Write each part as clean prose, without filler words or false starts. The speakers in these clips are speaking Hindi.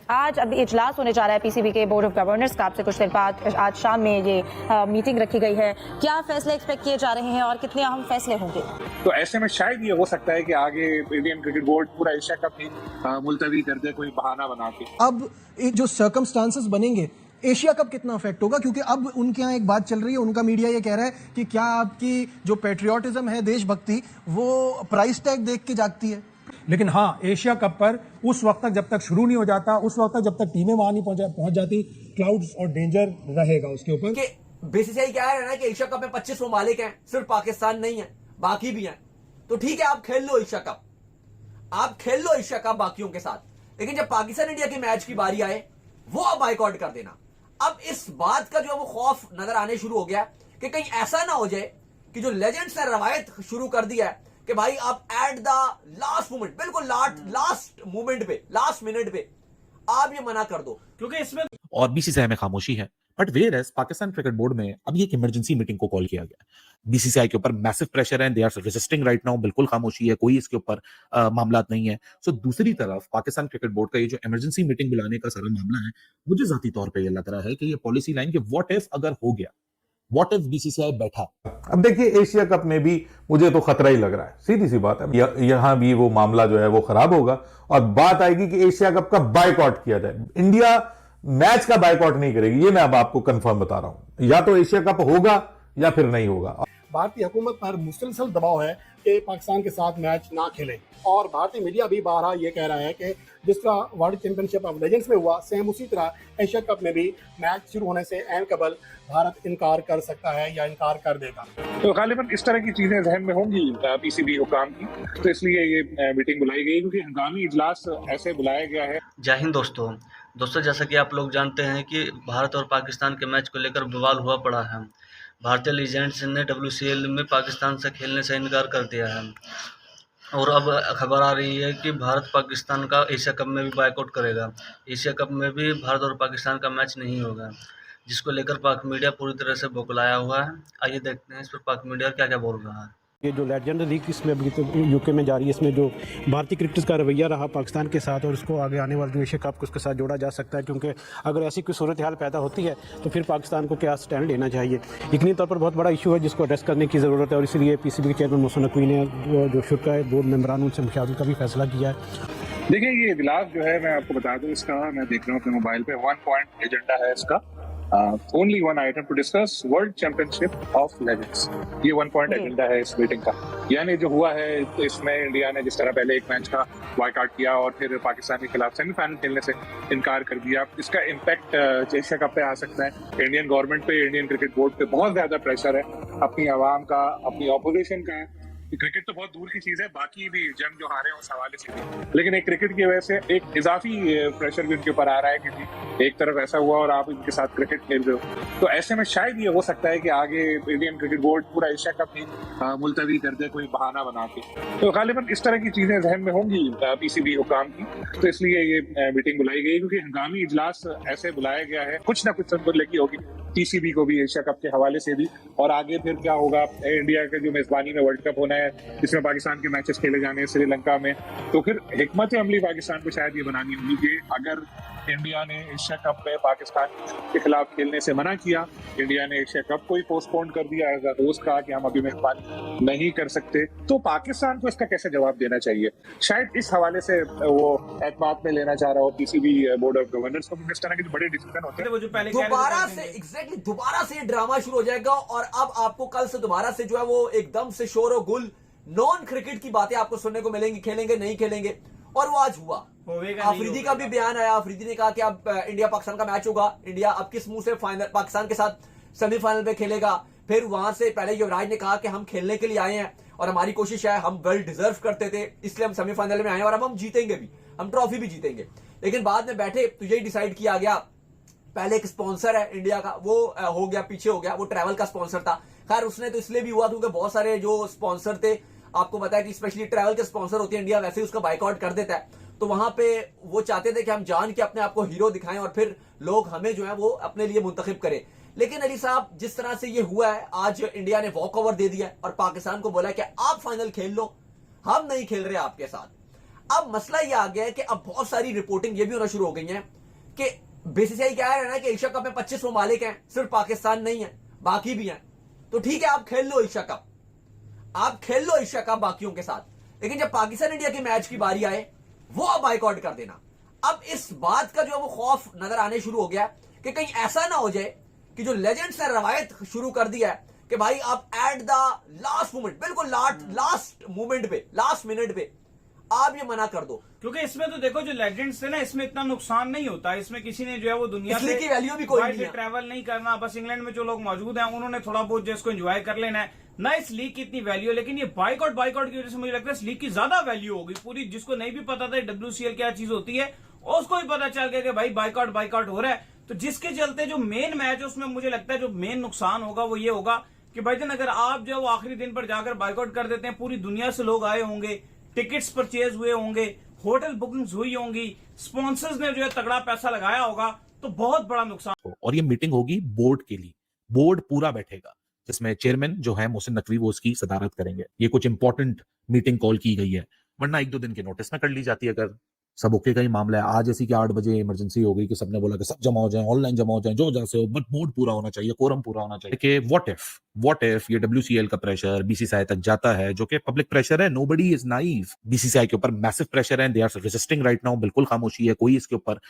आज अभी इजलास होने जा रहा है पीसीबी के बोर्ड ऑफ गवर्नर्स का। आपसे कुछ देर बाद आज शाम में ये मीटिंग रखी गई है। क्या फैसले एक्सपेक्ट किए जा रहे हैं और कितने अहम फैसले होंगे? तो ऐसे में शायद ये हो सकता है कि आगे इंडियन क्रिकेट बोर्ड पूरा एशिया कप ही मुलतवी कर दे, कोई बहाना बना के। अब जो सर्कमस्टांसेस बनेंगे, एशिया कप कितना अफेक्ट होगा? क्योंकि अब उनके यहाँ एक बात चल रही है, उनका मीडिया ये कह रहा है कि क्या आपकी जो पेट्रियोटिज्म है, देशभक्ति, वो प्राइस टैग देख के जागती है। लेकिन हाँ, एशिया कप पर उस वक्त तक जब तक शुरू नहीं हो जाता, उस वक्त तक जब तक टीमें वहां नहीं पहुंच जाती, क्लाउड्स और डेंजर रहेगा उसके ऊपर। कि बीसीसीआई कह रहा है ना कि एशिया कप में 25 ममालिक हैं, सिर्फ पाकिस्तान नहीं है, बाकी भी हैं। तो ठीक है, आप खेल लो एशिया कप, आप खेल लो एशिया कप बाकियों के साथ, लेकिन जब पाकिस्तान इंडिया के मैच की बारी आए वो आप बाइकआउट कर देना। अब इस बात का जो है वो खौफ नजर आने शुरू हो गया कि कहीं ऐसा ना हो जाए कि जो लेजेंड्स ने रवायत शुरू कर दिया है कि भाई आप एट द लास्ट मोमेंट, बिल्कुल लास्ट मोमेंट पे, लास्ट मिनट पे आप ये मना कर दो, क्योंकि इसमें और बीसीसीआई में खामोशी है। But whereas Pakistan cricket board में अब एक इमरजेंसी मीटिंग को कॉल किया गया। बीसीसीआई के ऊपर मैसिव प्रेशर है, they are resisting right now, बिल्कुल खामोशी है, कोई इसके ऊपर मामला नहीं है। सो दूसरी तरफ पाकिस्तान क्रिकेट बोर्ड का ये जो इमरजेंसी मीटिंग बुलाने का सारा मामला है, मुझे जाती तौर पे ये लग रहा है कि ये पॉलिसी लाइन के व्हाट इफ अगर हो गया, व्हाट इफ बीसीसीआई बैठा। अब देखिए, एशिया कप में भी मुझे तो खतरा ही लग रहा है, सीधी सी बात है। यहां भी वो मामला जो है वो खराब होगा और बात आएगी कि एशिया कप का बायकॉट किया जाए। इंडिया मैच का बायकॉट नहीं करेगी, ये मैं अब आपको कंफर्म बता रहा हूं। या तो एशिया कप होगा या फिर नहीं होगा। भारतीय हुकूमत पर मुसलसल दबाव है कि पाकिस्तान के साथ मैच ना खेलें, और भारतीय मीडिया भी बारहा ये कह रहा है कि जिस तरह वर्ल्ड चैंपियनशिप ऑफ लेजेंड्स में हुआ, सेम उसी तरह एशिया कप में भी मैच शुरू होने से ऐन कबल भारत इनकार कर सकता है या इनकार कर देगा। तो गालिबन इस तरह की चीजें जहन में होंगी पीसीबी हुकाम की, तो इसलिए ये मीटिंग बुलाई गई, क्योंकि हंगामी इजलास ऐसे बुलाया गया है। जय हिंद दोस्तों, जैसा कि आप लोग जानते हैं कि भारत और पाकिस्तान के मैच को लेकर बवाल हुआ पड़ा है। भारतीय लीजेंड्स ने WCL में पाकिस्तान से खेलने से इनकार कर दिया है और अब खबर आ रही है कि भारत पाकिस्तान का एशिया कप में भी बायकॉट करेगा। एशिया कप में भी भारत और पाकिस्तान का मैच नहीं होगा, जिसको लेकर पाक मीडिया पूरी तरह से बौखलाया हुआ है। आइए देखते हैं इस पर पाक मीडिया क्या क्या बोल रहा है। ये जो लेजेंड लीग इसमें अभी तो यूके में जारी है, इसमें जो भारतीय क्रिकेटर्स का रवैया रहा पाकिस्तान के साथ, और उसको आगे आने वाले जो एशिया कप उसके साथ जोड़ा जा सकता है, क्योंकि अगर ऐसी कोई सूरत हाल पैदा होती है तो फिर पाकिस्तान को क्या स्टैंड लेना चाहिए। यकीनी तौर पर बहुत बड़ा इशू है जिसको एड्रेस करने की ज़रूरत है, और इसलिए पीसीबी के चेयरमैन मोहसिन नकवी ने जो शुरा बोर्ड मेम्बरान उनसे मुशावरत का भी फैसला किया है। देखिए, ये इजलास जो है, मैं आपको बता दूं, इसका मैं देख रहा हूँ अपने मोबाइल पे, 1 पॉइंट एजेंडा है इसका। Only 1 item to discuss world championship of legends. ये 1 पॉइंट एजेंडा है इस मीटिंग का। यानी जो हुआ है, तो इसमें इंडिया ने जिस तरह पहले एक मैच का बायकॉट किया और फिर पाकिस्तान के खिलाफ सेमीफाइनल खेलने से इनकार कर दिया, इसका इम्पैक्ट एशिया कप पे आ सकता है। इंडियन गवर्नमेंट पे, इंडियन क्रिकेट बोर्ड पे बहुत ज्यादा प्रेशर है, अपनी आवाम का, अपनी ऑपोजिशन का। क्रिकेट तो बहुत दूर की चीज है, बाकी भी जंग जो हारे हैं उस हवाले से भी, लेकिन एक क्रिकेट की वजह से एक इजाफी प्रेशर भी उनके ऊपर आ रहा है कि एक तरफ ऐसा हुआ और आप इनके साथ क्रिकेट खेल रहे हो। तो ऐसे में शायद ये हो सकता है कि आगे इंडियन क्रिकेट बोर्ड पूरा एशिया कप ही मुलतवी कर दे, कोई बहाना बना के। तो गालिबन इस तरह की चीजें जहन में होंगी पीसीबी हुकाम की, तो इसलिए ये मीटिंग बुलाई गई, क्योंकि हंगामी इजलास ऐसे बुलाया गया है, कुछ ना कुछ संबंध होगी पीसीबी को भी एशिया कप के हवाले से भी, और आगे फिर क्या होगा इंडिया के जो मेजबानी में वर्ल्ड कप होना है, जिसमें पाकिस्तान के मैचेस खेले जाने हैं श्रीलंका में, तो फिर हिकमत अमली पाकिस्तान को शायद ये बनानी होगी कि अगर इंडिया ने एशिया कप में पाकिस्तान के खिलाफ खेलने से मना किया, इंडिया ने एशिया कप को ही पोस्टपोन कर दिया, एज अ होस्ट कहा कि हम अभी मेजबानी नहीं कर सकते, तो पाकिस्तान को इसका कैसे जवाब देना चाहिए। शायद इस हवाले से वो एतमाद में लेना चाह रहा हो पीसीबी बोर्ड ऑफ गवर्नर्स को, इस तरह के बड़े डिसीजन होते हैं। दोबारा से ड्रामा शुरू हो जाएगा, और अब आपको कल से दोबारा से जो है वो एकदम से शोर और गुल नॉन क्रिकेट की बातें आपको सुनने को मिलेंगी, खेलेंगे नहीं खेलेंगे। और वो आज हुआ, अफरीदी का भी बयान आया। अफरीदी ने कहा कि अब इंडिया पाकिस्तान का मैच होगा, इंडिया अब किस मुंह से फाइनल पाकिस्तान के साथ सेमीफाइनल में खेलेगा। फिर वहां से पहले युवराज ने कहा कि हम खेलने के लिए आए हैं और हमारी कोशिश है, हम वेल डिजर्व करते थे, इसलिए हम सेमीफाइनल में आए और अब हम जीतेंगे भी, हम ट्रॉफी भी जीतेंगे। लेकिन बाद में बैठे तो यही डिसाइड किया गया, पहले एक स्पॉन्सर है इंडिया का, वो हो गया, पीछे हो गया, वो ट्रैवल का स्पॉन्सर था। खैर उसने तो इसलिए भी हुआ क्योंकि बहुत सारे जो स्पॉन्सर थे, आपको पता है कि स्पेशली ट्रैवल के स्पॉन्सर होते हैं, इंडिया वैसे ही उसका बाइकआउट कर देता है, तो वहां पे वो चाहते थे कि हम जान के अपने आप को हीरो दिखाएं और फिर लोग हमें जो है वो अपने लिए मुंतखब करें। लेकिन अली साहब, जिस तरह से ये हुआ है, आज इंडिया ने वॉक ओवर दे दिया और पाकिस्तान को बोला कि आप फाइनल खेल लो, हम नहीं खेल रहे आपके साथ। अब मसला ये आ गया है कि अब बहुत सारी रिपोर्टिंग ये भी होना शुरू हो गई है कि बीसीसीआई कह रहा है ना कि एशिया कप में 25 ममालिक हैं, सिर्फ पाकिस्तान नहीं है, बाकी भी हैं। तो ठीक है, आप खेल लो एशिया कप, आप खेल लो एशिया कप बाकियों के साथ, लेकिन जब पाकिस्तान इंडिया के मैच की बारी आए वो आप बाइकआउट कर देना। अब इस बात का जो है वो खौफ नजर आने शुरू हो गया कि कहीं ऐसा ना हो जाए कि जो लेजेंड्स ने रवायत शुरू कर दिया है कि भाई आप एट द लास्ट मोमेंट, बिल्कुल लास्ट मोमेंट पे, लास्ट मिनट पे आप ये मना कर दो। क्योंकि इसमें तो देखो जो लेजेंड्स थे ना, इसमें इतना नुकसान नहीं होता, इसमें किसी ने जो है वो दुनिया इसलिए की वैल्यू भी कोई नहीं है, ट्रैवल नहीं करना, बस इंग्लैंड में जो लोग मौजूद हैं उन्होंने थोड़ा बहुत जो इसको एंजॉय कर लेना है ना। इस लीग की इतनी वैल्यू है, लेकिन ये बाइकआउट की वजह से मुझे लगता है इस लीग की ज्यादा वैल्यू होगी पूरी। जिसको नहीं भी पता था WCL क्या चीज होती है, उसको भी पता चल गया कि भाई बाइकआउट हो रहा है। तो जिसके चलते जो मेन मैच है उसमें मुझे लगता है जो मेन नुकसान होगा वो ये होगा कि भाईजान अगर आप जो है वो आखिरी दिन पर जाकर बाइकआउट कर देते हैं, पूरी दुनिया से लोग आए होंगे, टिकट्स परचेज हुए होंगे, होटल बुकिंग्स हुई होंगी, स्पॉन्सर्स ने जो है तगड़ा पैसा लगाया होगा, तो बहुत बड़ा नुकसान। और ये मीटिंग होगी बोर्ड के लिए, बोर्ड पूरा बैठेगा जिसमें चेयरमैन जो है मोहसिन नकवी वो उसकी सदारत करेंगे। ये कुछ इंपॉर्टेंट मीटिंग कॉल की गई है, वरना 1-2 दिन के नोटिस में कर ली जाती है अगर सब ओके का ही मामला है। आज ऐसी कि 8 बजे इमरजेंसी हो गई कि सबने बोला कि सब जमा हो जाए, ऑनलाइन जमा हो जाए, जो जैसे हो, बट बोर्ड पूरा होना चाहिए, कोरम पूरा होना चाहिए। कि व्हाट इफ ये WCL का प्रेशर BCCI तक जाता है, जो कि पब्लिक प्रेशर है, नोबडी इज नाइव। BCCI के ऊपर मैसिव प्रेशर है, they are resisting right now, बिल्कुल खामोशी है, कोई इसके ऊपर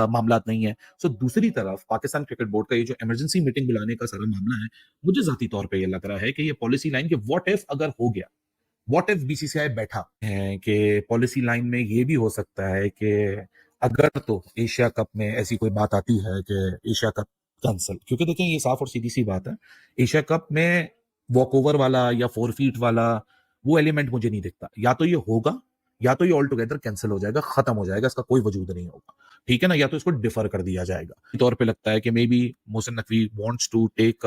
मामला नहीं है। सो दूसरी तरफ पाकिस्तान क्रिकेट बोर्ड का ये जो इमरजेंसी मीटिंग बुलाने का सारा मामला है, मुझे जाती तौर पर यह लग रहा है कि ये पॉलिसी लाइन के व्हाट इफ अगर हो गया, व्हाट इफ BCCI बैठा है कि पॉलिसी लाइन में ये भी हो सकता है कि अगर तो एशिया कप में ऐसी कोई बात आती है कि एशिया कप कैंसिल, क्योंकि देखें ये साफ और सीधी सी बात है, एशिया कप में वॉक ओवर वाला या फोरफीट वाला वो एलिमेंट मुझे नहीं दिखता। या तो ये होगा या तो ये ऑल टुगेदर कैंसिल हो जाएगा, खत्म हो जाएगा, इसका कोई वजूद नहीं होगा, ठीक है ना, या तो इसको डिफर कर दिया जाएगा। तौर पे लगता है कि maybe Mohsin Naqvi wants to take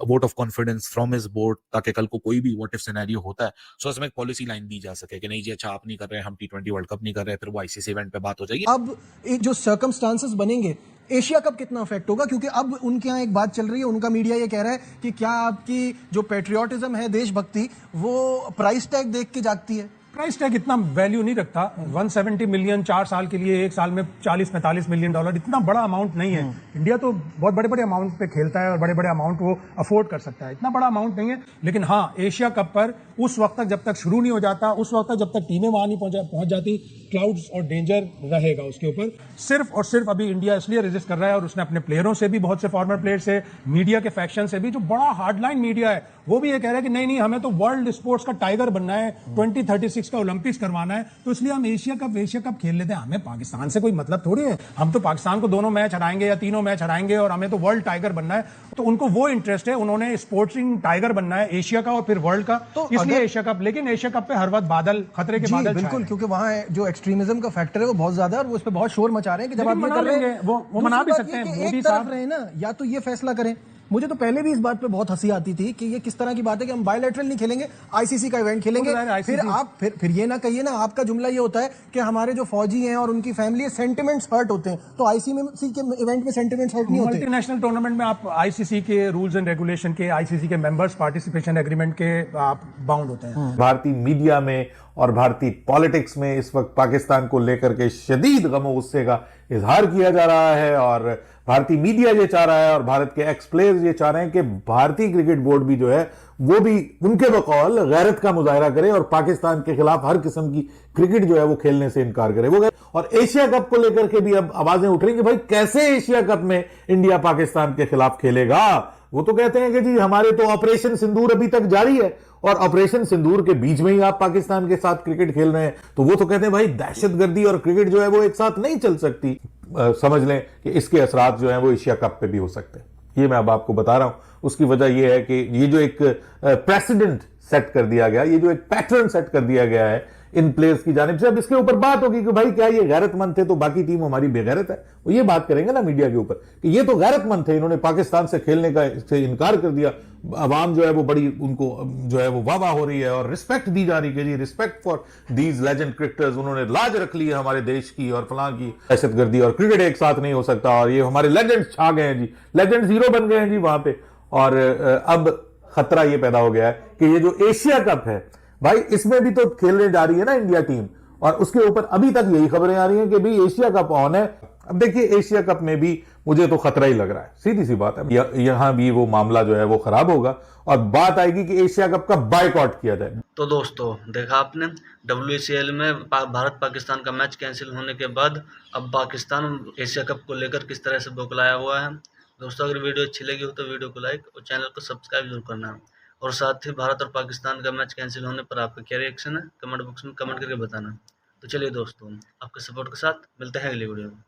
vote of confidence from his board, ताकि कल को कोई भी व्हाट इफ सिनेरियो होता है सो इसमें एक पॉलिसी लाइन दी जा सके कि नहीं जी अच्छा आप नहीं कर रहे, हम T20 वर्ल्ड कप नहीं कर रहे, फिर वो ICC इवेंट पे बात हो जाएगी। अब जो सर्कमस्टांसेस बनेंगे, एशिया कप कितना अफेक्ट होगा? क्योंकि अब उनके यहाँ एक बात चल रही है, उनका मीडिया ये कह रहा है कि क्या आपकी जो पेट्रियोटिज्म है, देशभक्ति, वो प्राइस टैग देख के जागती है? प्राइस टैग इतना वैल्यू नहीं रखता। 170 मिलियन 4 साल के लिए, एक साल में 40-45 मिलियन डॉलर इतना बड़ा अमाउंट नहीं है। इंडिया तो बहुत बड़े बड़े अमाउंट पे खेलता है और बड़े बड़े अमाउंट वो अफोर्ड कर सकता है, इतना बड़ा अमाउंट नहीं है। लेकिन हाँ, एशिया कप पर उस वक्त तक जब तक शुरू नहीं हो जाता, उस वक्त तक जब तक टीमें वहां नहीं पहुंच जाती, क्लाउड्स और डेंजर रहेगा उसके ऊपर। सिर्फ और सिर्फ अभी इंडिया इसलिए रेजिस्ट कर रहा है, और उसने अपने प्लेयरों से भी, बहुत से फॉर्मर प्लेयर से, मीडिया के फैक्शन से भी, जो बड़ा हार्डलाइन मीडिया है, वो भी ये कह रहा है कि नहीं हमें तो वर्ल्ड स्पोर्ट्स का टाइगर बनना है, 2036 का ओलंपिक्स करवाना है, तो इसलिए हम एशिया कप खेल लेते हैं। हमें पाकिस्तान से कोई मतलब थोड़ी है, हम तो पाकिस्तान को 2 मैच हराएंगे या 3 मैच हराएंगे और हमें तो वर्ल्ड टाइगर बनना है। तो उनको वो इंटरेस्ट है, उन्होंने स्पोर्ट्सिंग टाइगर बनना है एशिया का और फिर वर्ल्ड का, तो इसलिए एशिया कप। लेकिन एशिया कप पे हर वक्त बादल, खतरे के बादल बिल्कुल, क्योंकि वहां जो एक्सट्रीमिज्म का फैक्टर है वो बहुत ज्यादा है, और वो उस पर बहुत शोर मचा रहे हैं कि जब आप ये कर रहे हैं, वो मना भी सकते हैं, एक तरफ रहे ना, या तो ये फैसला करें। मुझे तो पहले भी इस बात पे बहुत हंसी आती थी कि ये किस तरह की बात है कि हम बायलैटरल नहीं खेलेंगे, ICC का इवेंट खेलेंगे। फिर आप फिर ये ना कहिए ना, आपका जुमला ये होता है कि हमारे जो फौजी हैं और उनकी फैमिली है, सेंटिमेंट्स हर्ट होते हैं, तो ICC के इवेंट में सेंटिमेंट्स हर्ट नहीं होते। मल्टीनेशनल टूर्नामेंट में आप ICC के रूल्स एंड रेगुलेशन के, ICC के मेंबर्स पार्टिसिपेशन एग्रीमेंट के आप बाउंड होते हैं। भारतीय मीडिया में और भारतीय पॉलिटिक्स में इस वक्त पाकिस्तान को लेकर के शदीद गम गुस्से का इजहार किया जा रहा है, और भारतीय मीडिया ये चाह रहा है और भारत के एक्स प्लेयर्स ये चाह रहे हैं कि भारतीय क्रिकेट बोर्ड भी जो है वो भी उनके बकौल गैरत का मुजाहरा करे और पाकिस्तान के खिलाफ हर किस्म की क्रिकेट जो है वो खेलने से इनकार करे। वो और एशिया कप को लेकर के भी अब आवाजें उठ रही कि भाई कैसे एशिया कप में इंडिया पाकिस्तान के खिलाफ खेलेगा। वो तो कहते हैं कि जी हमारे तो ऑपरेशन सिंदूर अभी तक जारी है, और ऑपरेशन सिंदूर के बीच में ही आप पाकिस्तान के साथ क्रिकेट खेल रहे हैं, तो वो तो कहते हैं भाई दहशतगर्दी और क्रिकेट जो है वो एक साथ नहीं चल सकती। समझ लें कि इसके असरात जो हैं वो एशिया कप पे भी हो सकते हैं। ये मैं अब आपको बता रहा हूं। उसकी वजह यह है कि ये जो एक प्रेसिडेंट सेट कर दिया गया, ये जो एक पैटर्न सेट कर दिया गया है इन प्लेयर्स की जानिब से, अब इसके ऊपर बात होगी कि भाई क्या ये गैरतमंद थे तो बाकी टीम हमारी बेगैरत है। वो ये बात करेंगे ना मीडिया के ऊपर कि ये तो गैरतमंद थे, इन्होंने पाकिस्तान से खेलने का से इनकार कर दिया। अवाम जो है वो बड़ी उनको जो है वो वाह हो रही है और रिस्पेक्ट दी जा रही है जी, respect for these legend cricketers, उन्होंने लाज रख ली है हमारे देश की और फलां की। दहशतगर्दी और क्रिकेट एक साथ नहीं हो सकता, और ये हमारे लेजेंड्स छा गए हैं जी, लेजेंड हीरो बन गए हैं जी वहां पे। और अब खतरा ये पैदा हो गया है कि ये जो एशिया कप है भाई, इसमें भी तो खेलने जा रही है ना इंडिया टीम, और उसके ऊपर अभी तक यही खबरें आ रही हैं कि भाई एशिया कप ऑन है। अब देखिए एशिया कप में भी मुझे तो खतरा ही लग रहा है, सीधी सी बात है। यहां भी वो मामला जो है वो खराब होगा और बात आएगी कि एशिया कप का बायकॉट किया जाए। तो दोस्तों देखा आपने, WCL में भारत पाकिस्तान का मैच कैंसिल होने के बाद अब पाकिस्तान एशिया कप को लेकर किस तरह से बौखलाया हुआ है। दोस्तों अगर वीडियो अच्छी लगी हो तो वीडियो को लाइक और चैनल को सब्सक्राइब जरूर करना है। और साथ ही भारत और पाकिस्तान का मैच कैंसिल होने पर आपका क्या रिएक्शन है कमेंट बॉक्स में कमेंट करके बताना। तो चलिए दोस्तों, आपके सपोर्ट के साथ मिलते हैं अगली वीडियो में।